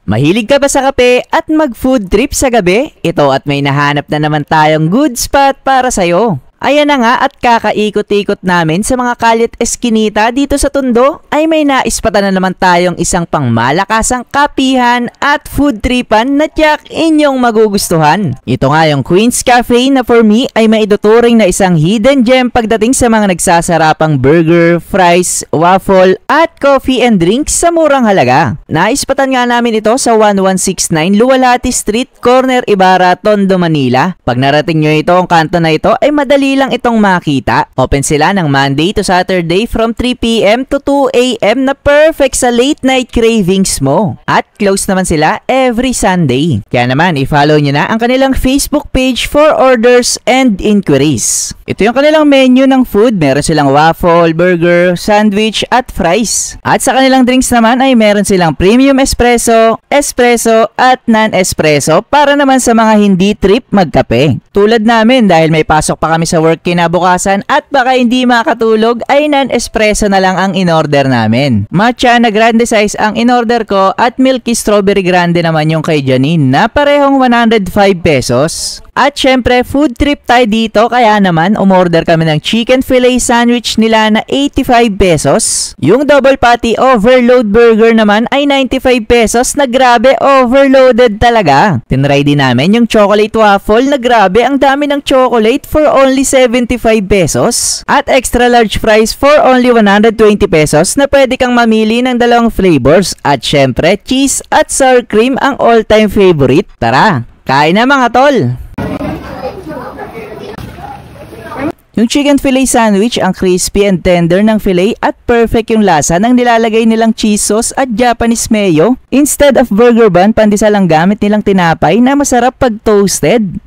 Mahilig ka ba sa kape at mag-food trip sa gabi? Ito at may nahanap na naman tayong good spot para sa'yo. Ayan na nga at kakaikot-ikot namin sa mga kalye at eskinita dito sa Tondo ay may naispatan na naman tayong isang pangmalakasang kapihan at food tripan na tiyak inyong magugustuhan. Ito nga yung Queen's Cafe na for me ay maiduturing na isang hidden gem pagdating sa mga nagsasarapang burger, fries, waffle at coffee and drinks sa murang halaga. Naispatan nga namin ito sa 1169 Luwalhati Street, Corner Ibarra, Tondo, Manila. Pag narating nyo ito ang kanto na ito ay madali lang itong makita. Open sila ng Monday to Saturday from 3 PM to 2 AM na perfect sa late night cravings mo. At close naman sila every Sunday. Kaya naman i-follow nyo na ang kanilang Facebook page for orders and inquiries. Ito yung kanilang menu ng food. Meron silang waffle, burger, sandwich at fries. At sa kanilang drinks naman ay meron silang premium espresso, espresso at non-espresso para naman sa mga hindi trip magkape. Tulad namin dahil may pasok pa kami sa work kinabukasan at baka hindi makatulog ay non-espresso na lang ang in-order namin. Matcha na grande size ang in-order ko at milky strawberry grande naman yung kay Janine na parehong 105 pesos. At syempre food trip tayo dito kaya naman umorder kami ng chicken fillet sandwich nila na 85 pesos. Yung double patty overload burger naman ay 95 pesos na grabe overloaded talaga. Tinry din namin yung chocolate waffle na grabe ang dami ng chocolate for only 75 pesos. At extra large fries for only 120 pesos na pwede kang mamili ng dalawang flavors. At syempre cheese at sour cream ang all time favorite. Tara, kain na mga tol! Yung chicken fillet sandwich, ang crispy and tender ng fillet at perfect yung lasa ng nilalagay nilang cheese sauce at Japanese mayo. Instead of burger bun, pandesal ang gamit nilang tinapay na masarap pag toasted.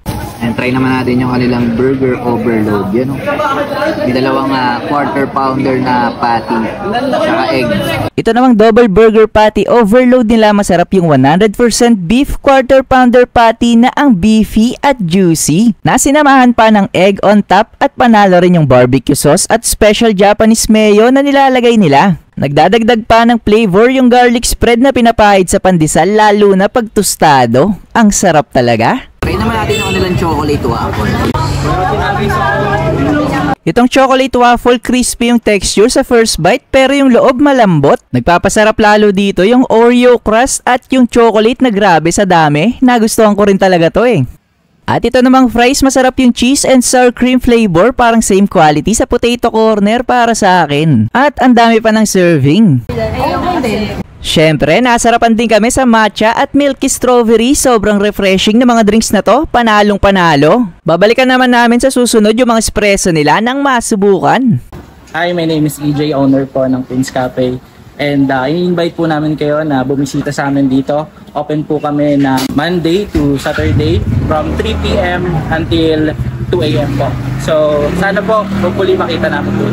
And try naman natin yung kanilang burger overload. Yan o. May dalawang quarter pounder na patty saka egg. Ito namang double burger patty overload nila. Masarap yung 100% beef quarter pounder patty na ang beefy at juicy. Nasinamahan pa ng egg on top at panalo rin yung barbecue sauce at special Japanese mayo na nilalagay nila. Nagdadagdag pa ng flavor yung garlic spread na pinapahid sa pandesal lalo na pag tostado. Ang sarap talaga. Try naman natin yung kanilang chocolate waffle. Itong chocolate waffle crispy yung texture sa first bite pero yung loob malambot. Nagpapasarap lalo dito yung Oreo crust at yung chocolate na grabe sa dami. Nagustuhan ko rin talaga to eh. At ito namang fries, masarap yung cheese and sour cream flavor, parang same quality sa potato corner para sa akin. At ang dami pa ng serving. Syempre, nasarapan din kami sa matcha at milky strawberry. Sobrang refreshing na mga drinks na to. Panalong panalo. Babalikan naman namin sa susunod yung mga espresso nila nang masubukan. Hi, my name is EJ, owner po ng Queen's Cafe. And i-invite po namin kayo na bumisita sa amin dito. Open po kami na Monday to Saturday from 3 PM until 2 AM po. So, sana po, hopefully makita namin po.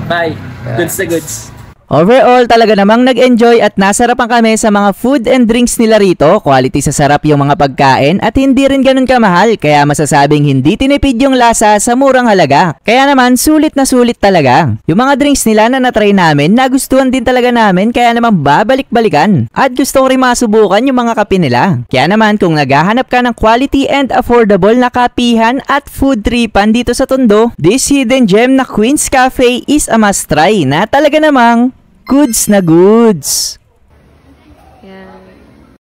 Bye! Goods to goods! Overall, talaga namang nag-enjoy at nasarapan kami sa mga food and drinks nila rito. Quality sa sarap yung mga pagkain at hindi rin ganun kamahal. Kaya masasabing hindi tinipid yung lasa sa murang halaga. Kaya naman, sulit na sulit talaga. Yung mga drinks nila na natry namin, nagustuhan din talaga namin. Kaya naman babalik-balikan. At gusto ko rin masubukan yung mga kape nila. Kaya naman, kung naghahanap ka ng quality and affordable na kapihan at food tripan dito sa Tondo, this hidden gem na Queen's Cafe is a must try na talaga namang goods na goods.